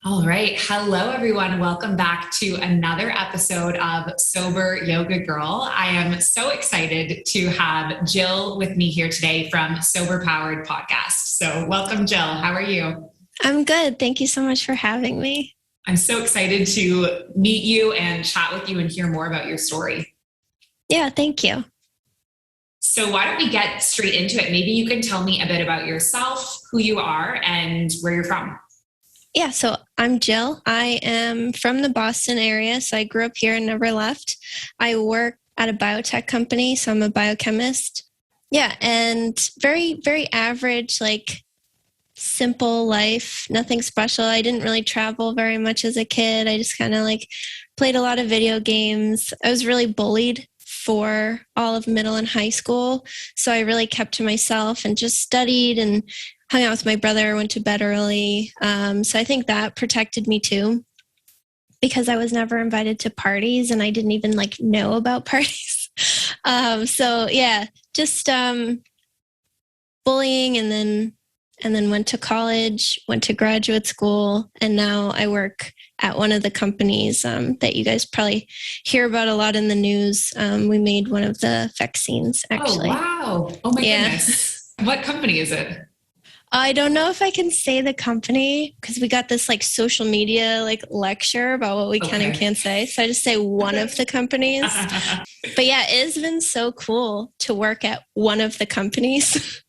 All right. Hello, everyone. Welcome back to another episode of Sober Yoga Girl. I am so excited to have Jill with me here today from Sober Powered Podcast. So, welcome, Jill. How are you? I'm good. Thank you so much for having me. I'm so excited to meet you and chat with you and hear more about your story. Yeah, thank you. So, why don't we get straight into it? Maybe you can tell me a bit about yourself, who you are, and where you're from. Yeah, so I'm Jill. I am from the Boston area, so I grew up here and never left. I work at a biotech company, so I'm a biochemist. Yeah, and very, very average, simple life, nothing special. I didn't really travel very much as a kid. I just kind of played a lot of video games. I was really bullied for all of middle and high school, so I really kept to myself and just studied and hung out with my brother, went to bed early. So I think that protected me too, because I was never invited to parties and I didn't even know about parties. So yeah, just bullying, and then went to college, went to graduate school, and now I work at one of the companies that you guys probably hear about a lot in the news. We made one of the vaccines, actually. Oh, wow. Oh, my goodness. What company is it? I don't know if I can say the company because we got this social media lecture about what we can and can't say. So I just say one of the companies. But yeah, it has been so cool to work at one of the companies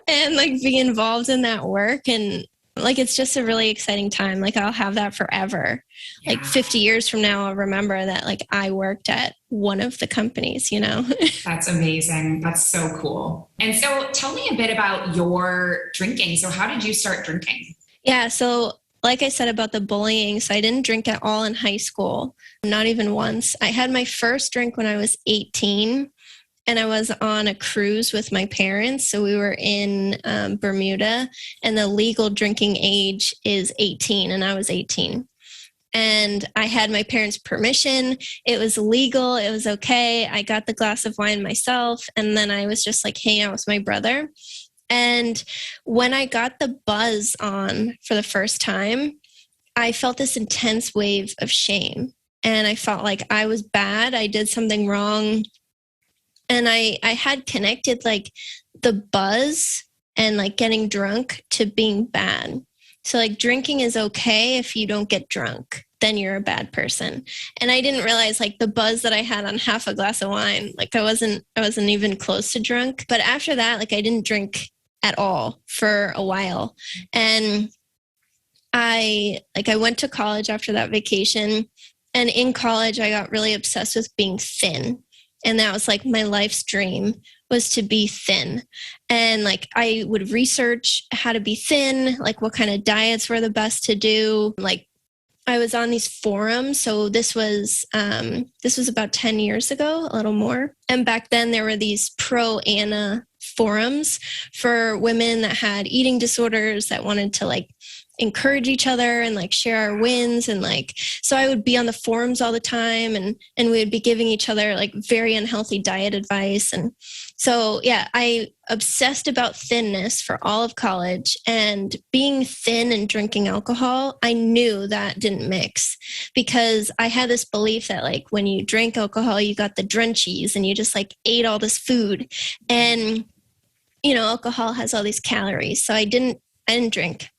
and be involved in that work. And it's just a really exciting time. I'll have that forever. Yeah. 50 years from now, I'll remember that I worked at one of the companies, That's amazing. That's so cool. And so tell me a bit about your drinking. So how did you start drinking? Yeah. So like I said about the bullying, so I didn't drink at all in high school, not even once. I had my first drink when I was 18. And I was on a cruise with my parents. So we were in Bermuda, and the legal drinking age is 18, and I was 18. And I had my parents' permission. It was legal. It was okay. I got the glass of wine myself. And then I was just hanging out with my brother. And when I got the buzz on for the first time, I felt this intense wave of shame. And I felt like I was bad. I did something wrong. And I had connected the buzz and getting drunk to being bad. So drinking is okay if you don't get drunk, then you're a bad person. And I didn't realize the buzz that I had on half a glass of wine, I wasn't even close to drunk. But after that, I didn't drink at all for a while. And I went to college after that vacation. And in college, I got really obsessed with being thin. And that was my life's dream, was to be thin. And I would research how to be thin, what kind of diets were the best to do. I was on these forums. So this was about 10 years ago, a little more. And back then there were these pro-Anna forums for women that had eating disorders that wanted to encourage each other and share our wins. And so I would be on the forums all the time, and we would be giving each other very unhealthy diet advice. And so, yeah, I obsessed about thinness for all of college, and being thin and drinking alcohol, I knew that didn't mix, because I had this belief that when you drink alcohol, you got the drunchies and you just ate all this food, and, alcohol has all these calories. So I didn't drink.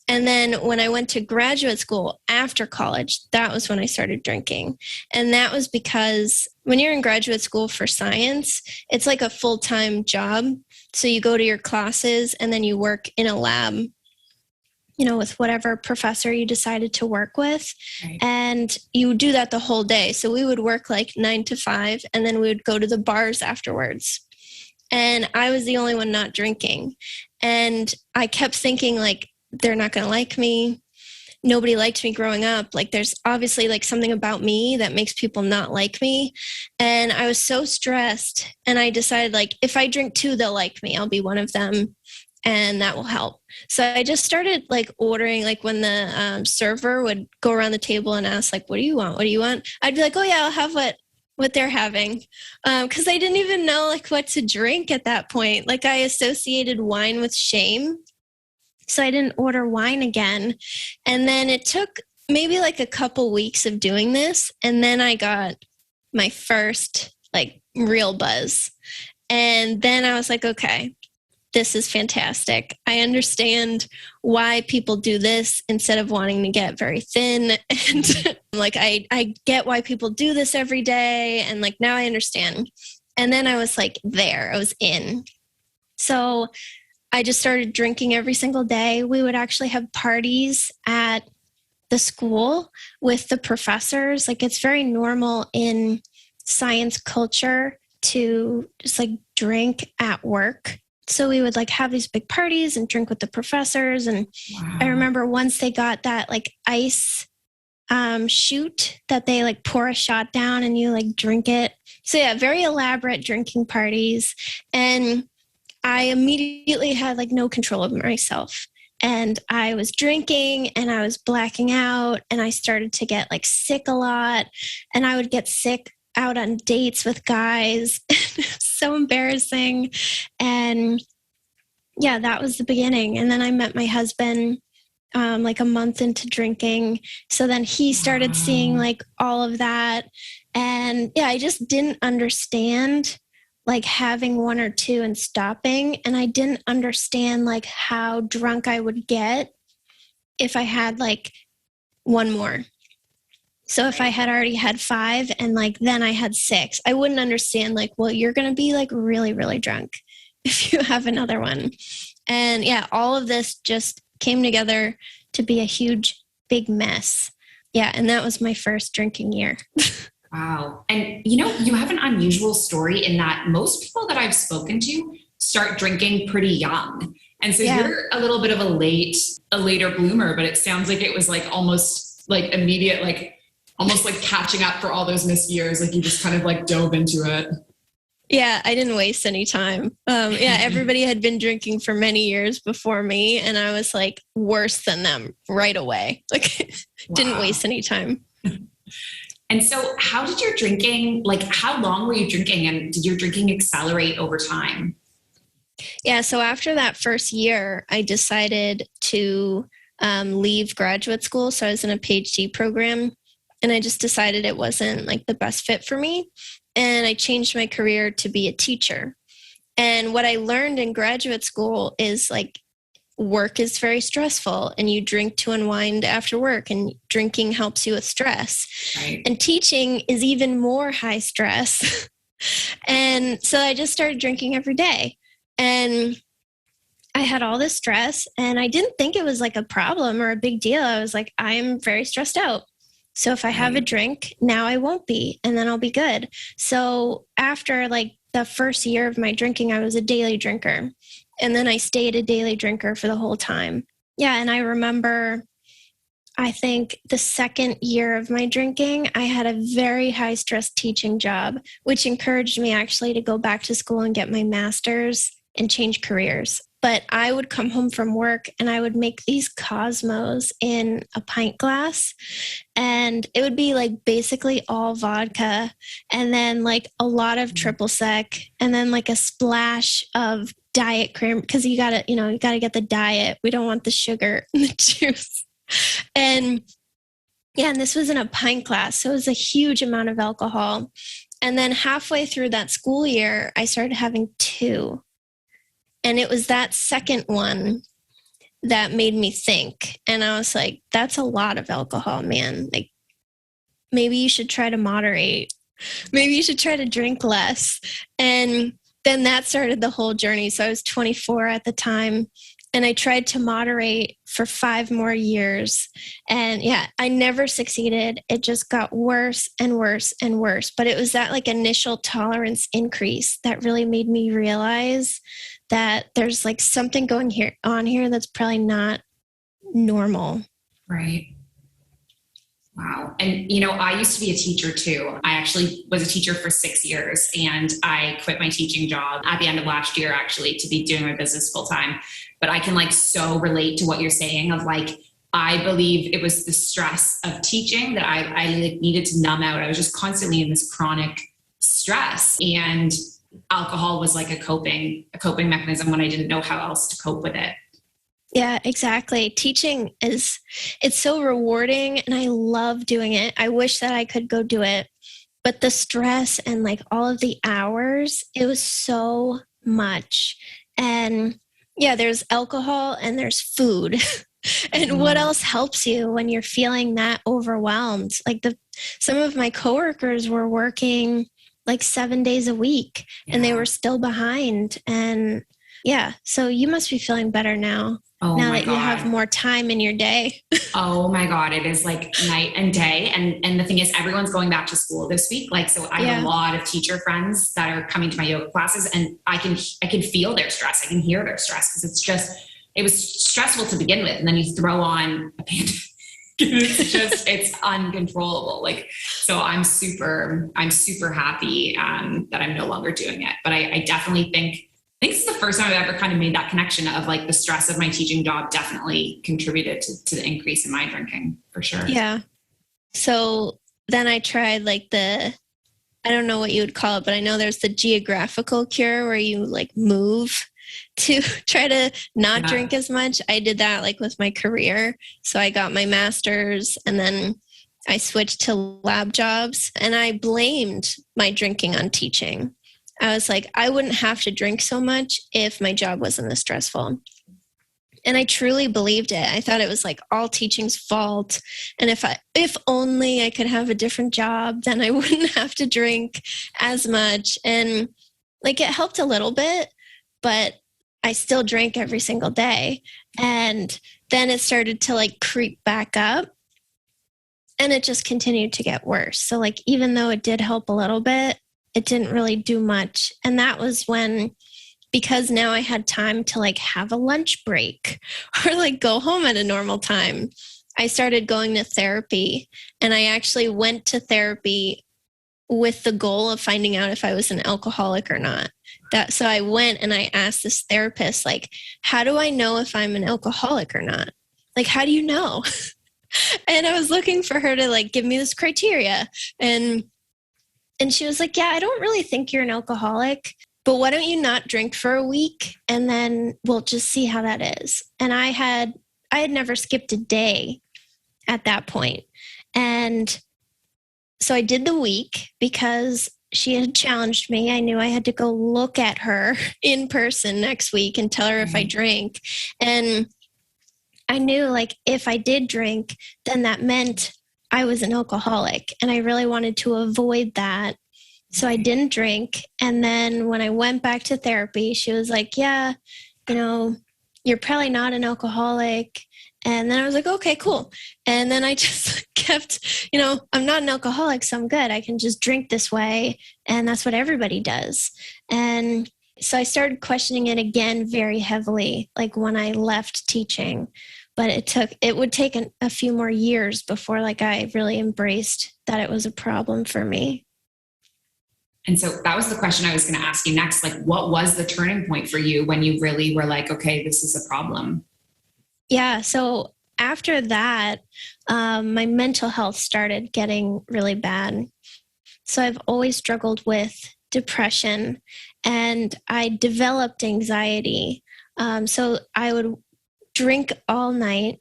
And then when I went to graduate school after college, that was when I started drinking. And that was because when you're in graduate school for science, it's a full-time job. So you go to your classes and then you work in a lab, with whatever professor you decided to work with. Right. And you do that the whole day. So we would work 9 to 5, and then we would go to the bars afterwards. And I was the only one not drinking. And I kept thinking they're not going to like me. Nobody liked me growing up. There's obviously something about me that makes people not like me. And I was so stressed. And I decided if I drink too, they'll like me. I'll be one of them, and that will help. So I just started ordering, when the server would go around the table and ask what do you want? What do you want? I'd be oh yeah, I'll have what they're having. Cause I didn't even know what to drink at that point. I associated wine with shame. So I didn't order wine again. And then it took maybe like a couple weeks of doing this. And then I got my first like real buzz. And then I was like, okay, this is fantastic. I understand why people do this instead of wanting to get very thin. And like, I get why people do this every day. And like, now I understand. And then I was like, I was in. So I just started drinking every single day. We would actually have parties at the school with the professors. Like, it's very normal in science culture to just like drink at work. So we would like have these big parties and drink with the professors. And wow. I remember once they got that like ice chute that they like pour a shot down and you like drink it. So yeah, very elaborate drinking parties. And I immediately had like no control of myself. And I was drinking and I was blacking out and I started to get like sick a lot. And I would get sick out on dates with guys. So embarrassing. And yeah, that was the beginning. And then I met my husband like a month into drinking. So then he started seeing like all of that. And yeah, I just didn't understand like having one or two and stopping. And I didn't understand like how drunk I would get if I had like one more. So if I had already had 5 and like then I had 6, I wouldn't understand like, well, you're going to be like really, really drunk if you have another one. And yeah, all of this just came together to be a huge, big mess. Yeah. And that was my first drinking year. Wow. And you know, you have an unusual story in that most people that I've spoken to start drinking pretty young. And so you're a little bit of a later bloomer, but it sounds like it was like almost like immediate, like almost like catching up for all those missed years. Like you just kind of like dove into it. Yeah, I didn't waste any time. Everybody had been drinking for many years before me. And I was like worse than them right away. Like didn't waste any time. And so how did your drinking, like how long were you drinking and did your drinking accelerate over time? Yeah, so after that first year, I decided to leave graduate school. So I was in a PhD program and I just decided it wasn't like the best fit for me. And I changed my career to be a teacher. And what I learned in graduate school is like work is very stressful and you drink to unwind after work and drinking helps you with stress. Right. And teaching is even more high stress. And so I just started drinking every day. And I had all this stress and I didn't think it was like a problem or a big deal. I was like, I'm very stressed out. So if I have a drink, now I won't be, and then I'll be good. So after like the first year of my drinking, I was a daily drinker. And then I stayed a daily drinker for the whole time. Yeah. And I remember, I think the second year of my drinking, I had a very high stress teaching job, which encouraged me actually to go back to school and get my master's and change careers. But I would come home from work and I would make these Cosmos in a pint glass. And it would be like basically all vodka and then like a lot of triple sec and then like a splash of diet cream because you gotta get the diet. We don't want the sugar in the juice. And yeah, and this was in a pint glass. So it was a huge amount of alcohol. And then halfway through that school year, I started having 2. And it was that second one that made me think. And I was like, that's a lot of alcohol, man. Like, maybe you should try to moderate. Maybe you should try to drink less. And then that started the whole journey. So I was 24 at the time. And I tried to moderate for 5 more years. And yeah, I never succeeded. It just got worse and worse and worse. But it was that like initial tolerance increase that really made me realize that there's like something going on here that's probably not normal. Right. Wow. And, you know, I used to be a teacher too. I actually was a teacher for 6 years and I quit my teaching job at the end of last year, actually, to be doing my business full time. But I can like so relate to what you're saying of like, I believe it was the stress of teaching that I like needed to numb out. I was just constantly in this chronic stress, and alcohol was like a coping mechanism when I didn't know how else to cope with it. Yeah, exactly. It's so rewarding and I love doing it. I wish that I could go do it, but the stress and like all of the hours, it was so much. And yeah, there's alcohol and there's food. And what else helps you when you're feeling that overwhelmed? Some of my coworkers were working like 7 days a week and they were still behind. And yeah, so you must be feeling better now. Oh Now my that God. you have more time in your day. Oh my God. It is like night and day. And the thing is, everyone's going back to school this week. Like, so I have a lot of teacher friends that are coming to my yoga classes, and I can feel their stress. I can hear their stress because it was stressful to begin with. And then you throw on a pandemic. It's uncontrollable. Like, so I'm super happy that I'm no longer doing it. But I definitely think this is the first time I've ever kind of made that connection of like the stress of my teaching job definitely contributed to the increase in my drinking, for sure. Yeah. So then I tried I don't know what you would call it, but I know there's the geographical cure where you like move to try to not drink as much. I did that like with my career. So I got my master's and then I switched to lab jobs, and I blamed my drinking on teaching. I was like, I wouldn't have to drink so much if my job wasn't as stressful. And I truly believed it. I thought it was like all teaching's fault. And if only I could have a different job, then I wouldn't have to drink as much. And like it helped a little bit, but I still drank every single day. And then it started to like creep back up, and it just continued to get worse. So like, even though it did help a little bit, it didn't really do much. And that was because now I had time to like have a lunch break or like go home at a normal time, I started going to therapy. And I actually went to therapy with the goal of finding out if I was an alcoholic or not. So I went and I asked this therapist, like, how do I know if I'm an alcoholic or not? Like, how do you know? And I was looking for her to like give me this criteria. And she was like, yeah, I don't really think you're an alcoholic, but why don't you not drink for a week and then we'll just see how that is. And I had never skipped a day at that point. And so I did the week because she had challenged me. I knew I had to go look at her in person next week and tell her if I drank. And I knew like if I did drink, then that meant I was an alcoholic, and I really wanted to avoid that. So I didn't drink. And then when I went back to therapy, she was like, yeah, you're probably not an alcoholic. And then I was like, okay, cool. And then I just kept, I'm not an alcoholic, so I'm good. I can just drink this way. And that's what everybody does. And so I started questioning it again very heavily, like when I left teaching. But it would take a few more years before like I really embraced that it was a problem for me. And so that was the question I was going to ask you next. Like, what was the turning point for you when you really were like, okay, this is a problem? Yeah. So after that, my mental health started getting really bad. So I've always struggled with depression, and I developed anxiety. So I would drink all night,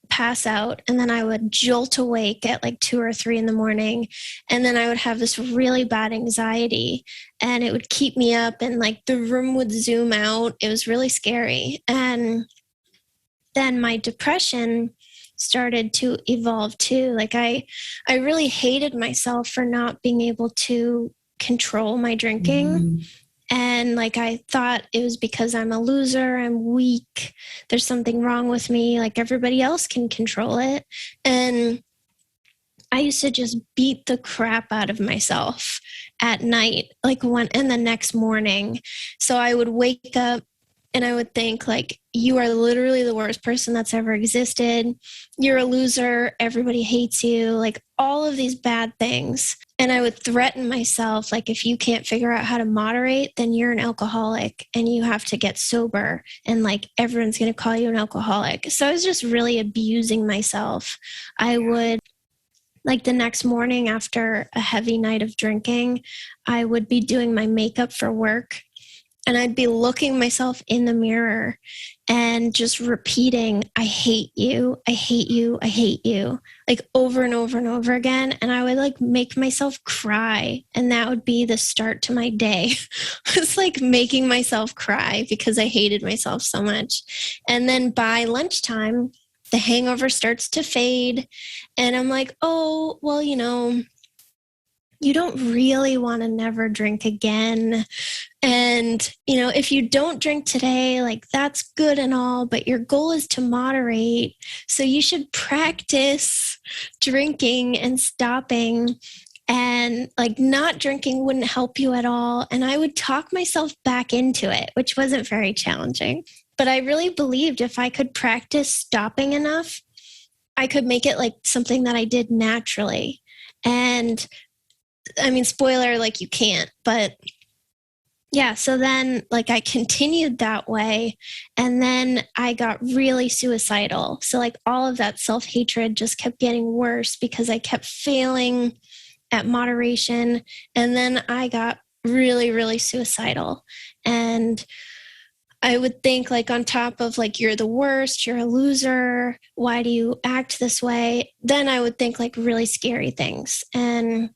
pass out, and then I would jolt awake at like 2 or 3 in the morning. And then I would have this really bad anxiety, and it would keep me up, and like the room would zoom out. It was really scary. And then my depression started to evolve too. Like I really hated myself for not being able to control my drinking. Mm-hmm. And like, I thought it was because I'm a loser, I'm weak, there's something wrong with me, like everybody else can control it. And I used to just beat the crap out of myself at night, and the next morning. So I would wake up and I would think like, you are literally the worst person that's ever existed. You're a loser. Everybody hates you. Like all of these bad things. And I would threaten myself, like, if you can't figure out how to moderate, then you're an alcoholic and you have to get sober. And like, everyone's going to call you an alcoholic. So I was just really abusing myself. I would, like the next morning after a heavy night of drinking, I would be doing my makeup for work. And I'd be looking myself in the mirror and just repeating, I hate you, I hate you, I hate you, like over and over and over again. And I would like make myself cry. And that would be the start to my day. It's like making myself cry because I hated myself so much. And then by lunchtime, the hangover starts to fade. And I'm like, oh, well, you don't really want to never drink again. And, if you don't drink today, like that's good and all, but your goal is to moderate. So you should practice drinking and stopping, and like not drinking wouldn't help you at all. And I would talk myself back into it, which wasn't very challenging. But I really believed if I could practice stopping enough, I could make it like something that I did naturally. And I mean, spoiler, like you can't, but yeah. So then like I continued that way, and then I got really suicidal. So like all of that self-hatred just kept getting worse because I kept failing at moderation. And then I got really, really suicidal. And I would think like on top of like, you're the worst, you're a loser, why do you act this way? Then I would think like really scary things. And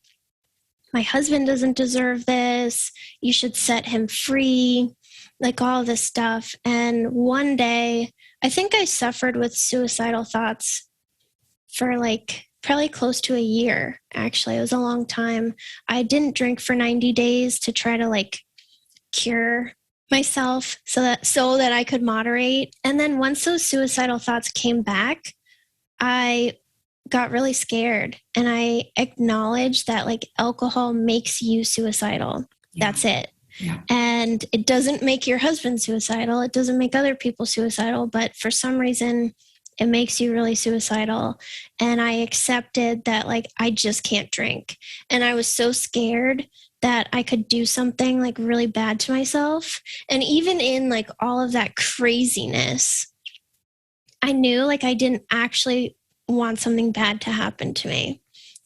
my husband doesn't deserve this. You should set him free, like all this stuff. And one day, I think I suffered with suicidal thoughts for like probably close to a year, actually. It was a long time. I didn't drink for 90 days to try to like cure myself so that I could moderate. And then once those suicidal thoughts came back, I got really scared, and I acknowledged that like alcohol makes you suicidal. Yeah. That's it. Yeah. And it doesn't make your husband suicidal. It doesn't make other people suicidal, but for some reason it makes you really suicidal. And I accepted that like, I just can't drink. And I was so scared that I could do something like really bad to myself. And even in like all of that craziness, I knew like I didn't actually want something bad to happen to me.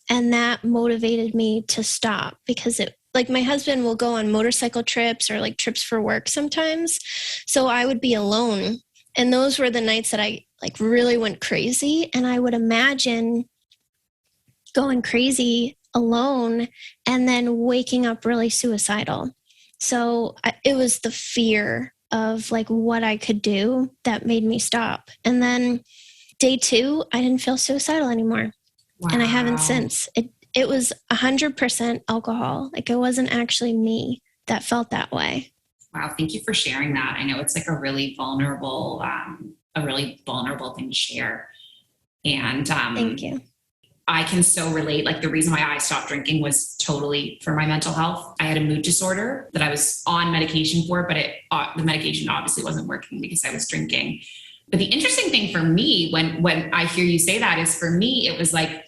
And that motivated me to stop, because it like my husband will go on motorcycle trips or like trips for work sometimes. So I would be alone. And those were the nights that I like really went crazy. And I would imagine going crazy alone and then waking up really suicidal. So it was the fear of like what I could do that made me stop. And then day 2, I didn't feel suicidal anymore. Wow. And I haven't since. It was 100% alcohol. Like it wasn't actually me that felt that way. Wow. Thank you for sharing that. I know it's like a really vulnerable thing to share. And thank you. I can so relate. Like the reason why I stopped drinking was totally for my mental health. I had a mood disorder that I was on medication for, but the medication obviously wasn't working because I was drinking. But the interesting thing for me, when I hear you say that, is for me, it was like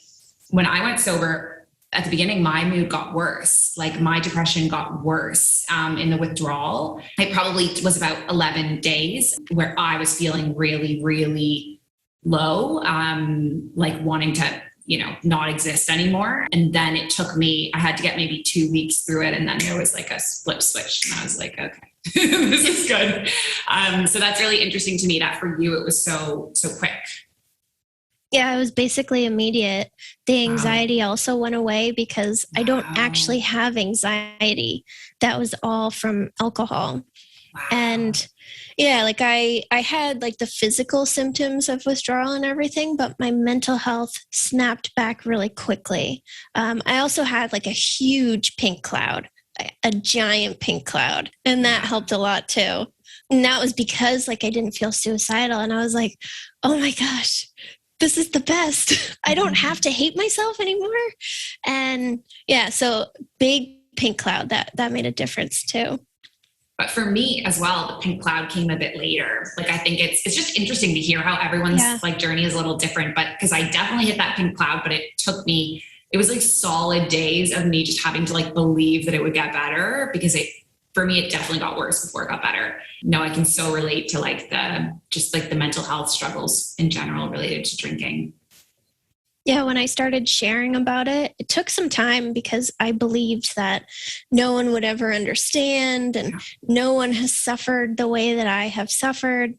when I went sober at the beginning, my mood got worse. Like my depression got worse in the withdrawal. It probably was about 11 days where I was feeling really, really low, like wanting to, not exist anymore. And then it took me, I had to get maybe 2 weeks through it. And then there was like a flip switch. And I was like, okay, this is good. So that's really interesting to me that for you, it was so quick. Yeah, it was basically immediate. The anxiety also went away because I don't actually have anxiety. That was all from alcohol. Wow. And yeah, like I had like the physical symptoms of withdrawal and everything, but my mental health snapped back really quickly. I also had like a huge pink cloud, a giant pink cloud, and that helped a lot too. And that was because like I didn't feel suicidal, and I was like, oh my gosh, this is the best. I don't have to hate myself anymore. And yeah, so big pink cloud, that made a difference too. But for me as well, the pink cloud came a bit later. Like, I think it's just interesting to hear how everyone's like journey is a little different, but because I definitely hit that pink cloud, but it was like solid days of me just having to like believe that it would get better, because for me, it definitely got worse before it got better. No, I can so relate to like the mental health struggles in general related to drinking. Yeah, when I started sharing about it, it took some time because I believed that no one would ever understand and no one has suffered the way that I have suffered.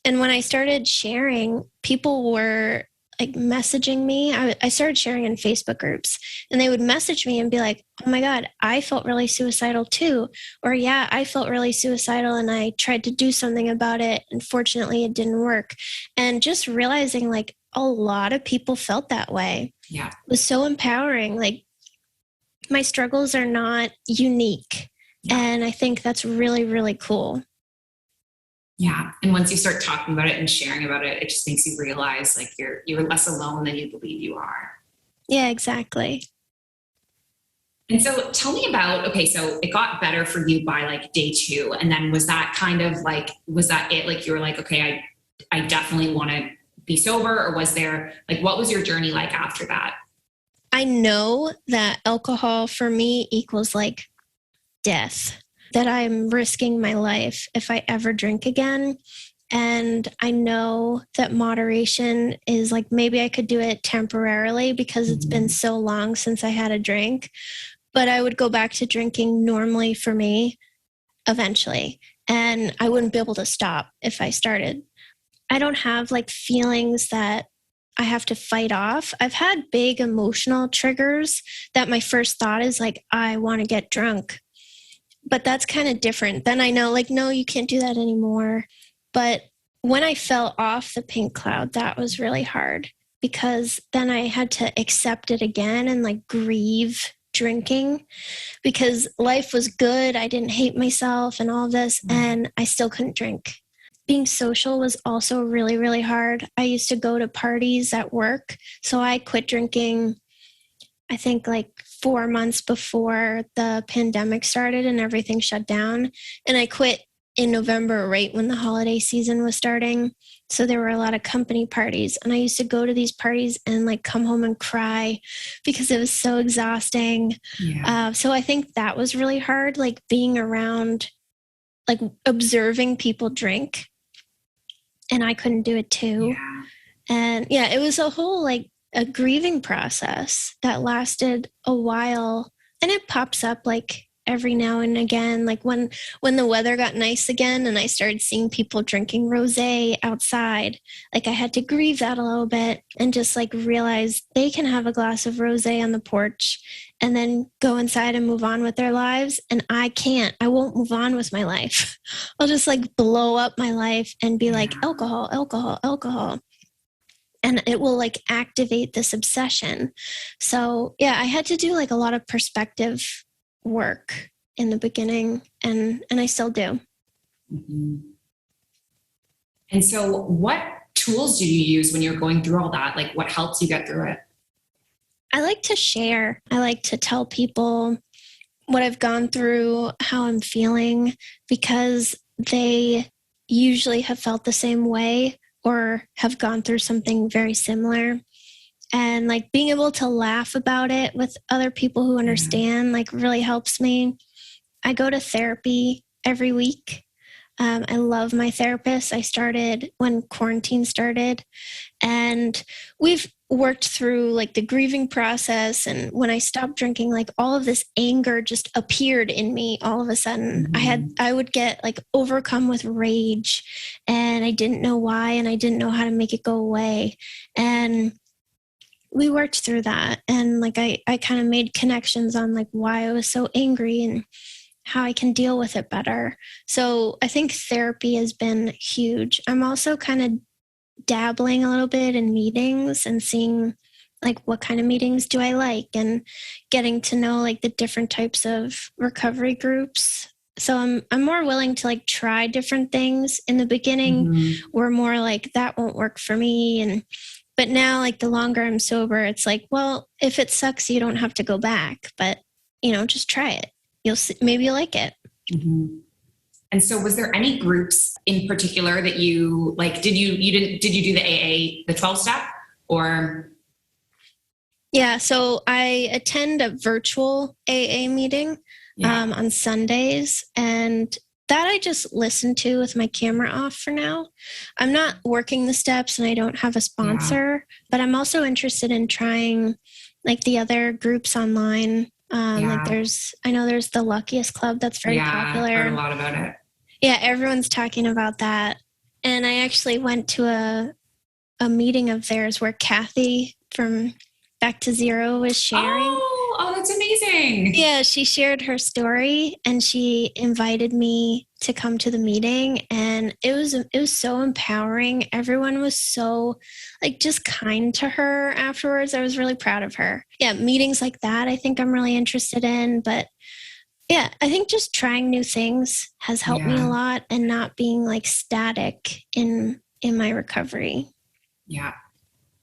And when I started sharing, people were like messaging me. I started sharing in Facebook groups, and they would message me and be like, oh my God, I felt really suicidal too. Or yeah, I felt really suicidal and I tried to do something about it. And fortunately, it didn't work. And just realizing like a lot of people felt that way. Yeah. It was so empowering. Like my struggles are not unique. Yeah. And I think that's really, really cool. Yeah. And once you start talking about it and sharing about it, it just makes you realize like you're less alone than you believe you are. Yeah, exactly. And so tell me about, okay, so it got better for you by like day 2. And then was that kind of like, was that it? Like you were like, okay, I definitely want to be sober, or was there like, what was your journey like after that? I know that alcohol for me equals like death, that I'm risking my life if I ever drink again. And I know that moderation is like, maybe I could do it temporarily because it's been so long since I had a drink, but I would go back to drinking normally for me eventually. And I wouldn't be able to stop if I started. I don't have like feelings that I have to fight off. I've had big emotional triggers that my first thought is like, I want to get drunk. But that's kind of different. Then I know like, no, you can't do that anymore. But when I fell off the pink cloud, that was really hard because then I had to accept it again and like grieve drinking because life was good. I didn't hate myself and all of this, and I still couldn't drink. Being social was also really, really hard. I used to go to parties at work. So I quit drinking, I think like 4 months before the pandemic started and everything shut down. And I quit in November, right when the holiday season was starting. So there were a lot of company parties. And I used to go to these parties and like come home and cry because it was so exhausting. Yeah. So I think that was really hard, like being around, like observing people drink. And I couldn't do it too. Yeah. And yeah, it was a whole like a grieving process that lasted a while. And it pops up like every now and again, like when the weather got nice again and I started seeing people drinking rosé outside, like I had to grieve that a little bit and just like realize they can have a glass of rosé on the porch and then go inside and move on with their lives. And I can't. I won't move on with my life. I'll just like blow up my life and be like, alcohol, alcohol, alcohol. And it will like activate this obsession. So yeah, I had to do like a lot of perspective work in the beginning, and I still do. Mm-hmm. And so what tools do you use when you're going through all that? Like what helps you get through it? I like to share. I like to tell people what I've gone through, how I'm feeling, because they usually have felt the same way or have gone through something very similar. And like being able to laugh about it with other people who understand, like really helps me. I go to therapy every week. I love my therapist. I started when quarantine started, and we've worked through like the grieving process. And when I stopped drinking, like all of this anger just appeared in me all of a sudden. I would get like overcome with rage, and I didn't know why, and I didn't know how to make it go away. And we worked through that. And like, I kind of made connections on like why I was so angry and how I can deal with it better. So I think therapy has been huge. I'm also kind of dabbling a little bit in meetings and seeing like what kind of meetings do I like and getting to know like the different types of recovery groups. So I'm more willing to like try different things. In the beginning, we're more like that won't work for me, but now like the longer I'm sober, it's like, well, if it sucks, you don't have to go back, but just try it. You'll see, maybe you'll like it. Mm-hmm. And so was there any groups in particular that you like, did you do the AA, the 12 step or? Yeah. So I attend a virtual AA meeting on Sundays, and That I just listen to with my camera off for now. I'm not working the steps and I don't have a sponsor, but I'm also interested in trying like the other groups online. Like I know there's the Luckiest Club that's very popular. Yeah, heard a lot about it. Yeah, everyone's talking about that. And I actually went to a meeting of theirs where Kathy from Back to Zero was sharing. Oh, that's amazing. Yeah, she shared her story and she invited me to come to the meeting, and it was so empowering. Everyone was so like just kind to her afterwards. I was really proud of her. Yeah, meetings like that I think I'm really interested in, but yeah, I think just trying new things has helped me a lot and not being like static in my recovery. Yeah.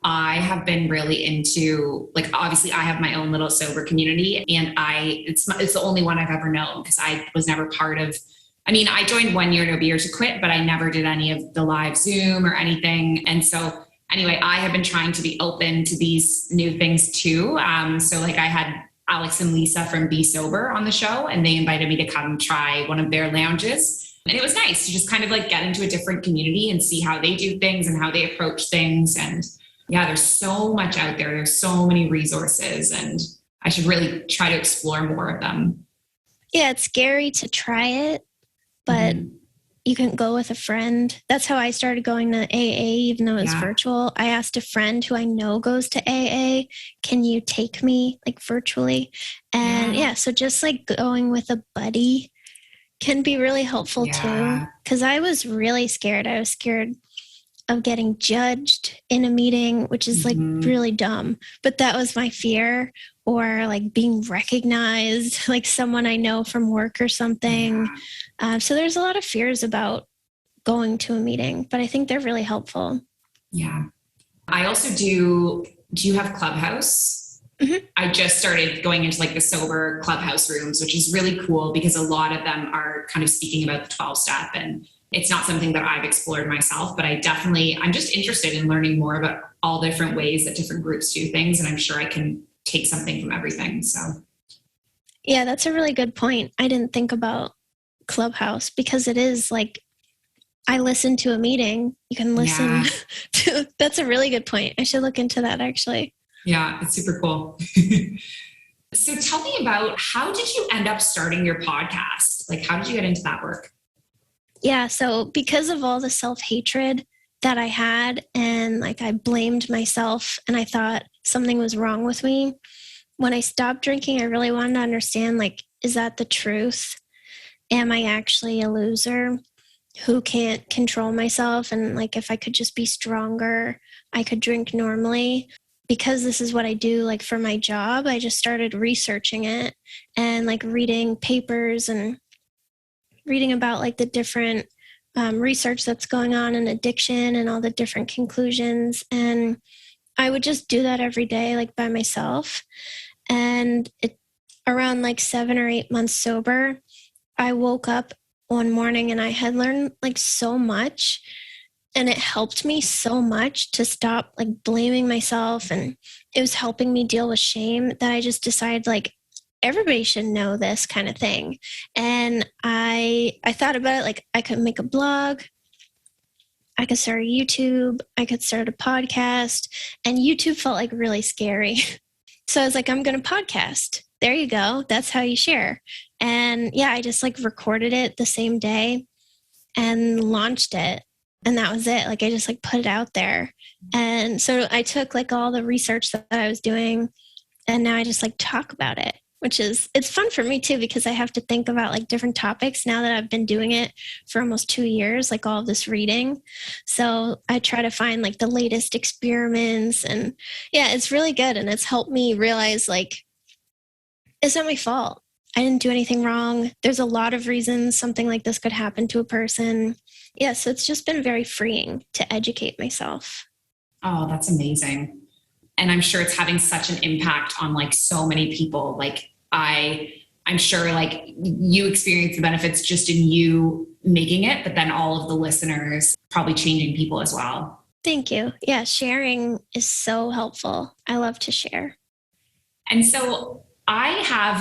I have been really into, like, obviously I have my own little sober community, and it's the only one I've ever known because I was never part of, I mean, I joined 1 year, no beer to quit, but I never did any of the live Zoom or anything. And so anyway, I have been trying to be open to these new things too. So like I had Alex and Lisa from Be Sober on the show, and they invited me to come try one of their lounges. And it was nice to just kind of like get into a different community and see how they do things and how they approach things. And yeah, there's so much out there. There's so many resources, and I should really try to explore more of them. Yeah, it's scary to try it, but you can go with a friend. That's how I started going to AA, even though it's virtual. I asked a friend who I know goes to AA, can you take me like virtually? And so just like going with a buddy can be really helpful too. Because I was really scared. I was scared of getting judged in a meeting, which is like really dumb, but that was my fear, or like being recognized, like someone I know from work or something. So there's a lot of fears about going to a meeting, but I think they're really helpful. Yeah. I also do you have Clubhouse? I just started going into like the sober Clubhouse rooms, which is really cool because a lot of them are kind of speaking about the 12 step, and it's not something that I've explored myself, but I'm just interested in learning more about all different ways that different groups do things. And I'm sure I can take something from everything. So. Yeah, that's a really good point. I didn't think about Clubhouse because it is like, I listen to a meeting. You can listen to, that's a really good point. I should look into that actually. Yeah, it's super cool. So tell me about, how did you end up starting your podcast? Like, how did you get into that work? Yeah, so because of all the self-hatred that I had, and like I blamed myself and I thought something was wrong with me, when I stopped drinking, I really wanted to understand, like, is that the truth? Am I actually a loser who can't control myself? And like, if I could just be stronger, I could drink normally. Because this is what I do, like for my job, I just started researching it and like reading papers and reading about like the different research that's going on in addiction and all the different conclusions. And I would just do that every day, like by myself. And around like 7 or 8 months sober, I woke up one morning and I had learned like so much, and it helped me so much to stop like blaming myself. And it was helping me deal with shame that I just decided like, everybody should know this kind of thing. And I thought about it, like I could make a blog, I could start a YouTube, I could start a podcast, and YouTube felt like really scary. So I was like, I'm going to podcast. There you go. That's how you share. And yeah, I just like recorded it the same day and launched it. And that was it. Like I just like put it out there. And so I took like all the research that I was doing, and now I just like talk about it, which is, it's fun for me too, because I have to think about like different topics now that I've been doing it for almost 2 years, like all of this reading. So I try to find like the latest experiments, and yeah, it's really good. And it's helped me realize like, it's not my fault. I didn't do anything wrong. There's a lot of reasons something like this could happen to a person. Yeah, so it's just been very freeing to educate myself. Oh, that's amazing. And I'm sure it's having such an impact on like so many people. Like I'm sure like you experience the benefits just in you making it, but then all of the listeners probably changing people as well. Thank you. Yeah, sharing is so helpful. I love to share. And so I have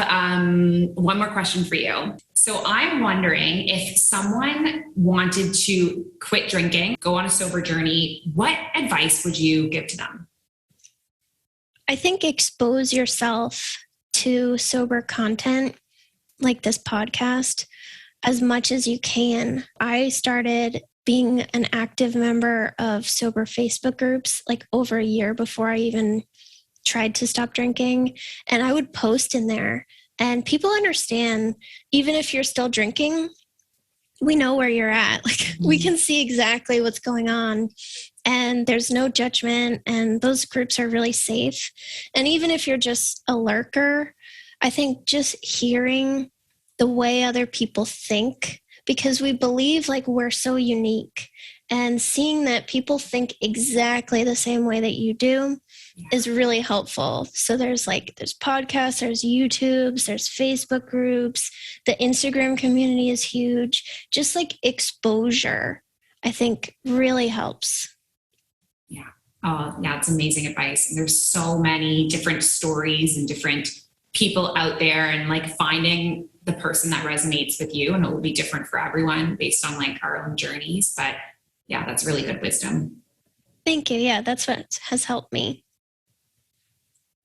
one more question for you. So I'm wondering, if someone wanted to quit drinking, go on a sober journey, what advice would you give to them? I think expose yourself to sober content like this podcast as much as you can. I started being an active member of sober Facebook groups like over a year before I even tried to stop drinking. And I would post in there. And people understand, even if you're still drinking, we know where you're at. Like we can see exactly what's going on, and there's no judgment, and those groups are really safe. And even if you're just a lurker, I think just hearing the way other people think, because we believe like we're so unique, and seeing that people think exactly the same way that you do is really helpful. So there's podcasts, there's YouTubes, there's Facebook groups, the Instagram community is huge. Just like exposure, I think really helps. Yeah. Oh, yeah. It's amazing advice. And there's so many different stories and different people out there, and like finding the person that resonates with you, and it will be different for everyone based on like our own journeys. But yeah, that's really good wisdom. Thank you. Yeah, that's what has helped me.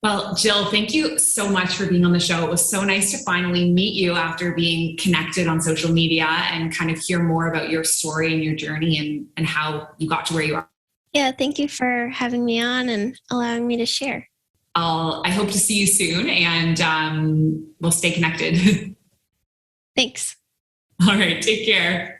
Well, Jill, thank you so much for being on the show. It was so nice to finally meet you after being connected on social media and kind of hear more about your story and your journey and how you got to where you are. Yeah, thank you for having me on and allowing me to share. I hope to see you soon, and we'll stay connected. Thanks. All right, take care.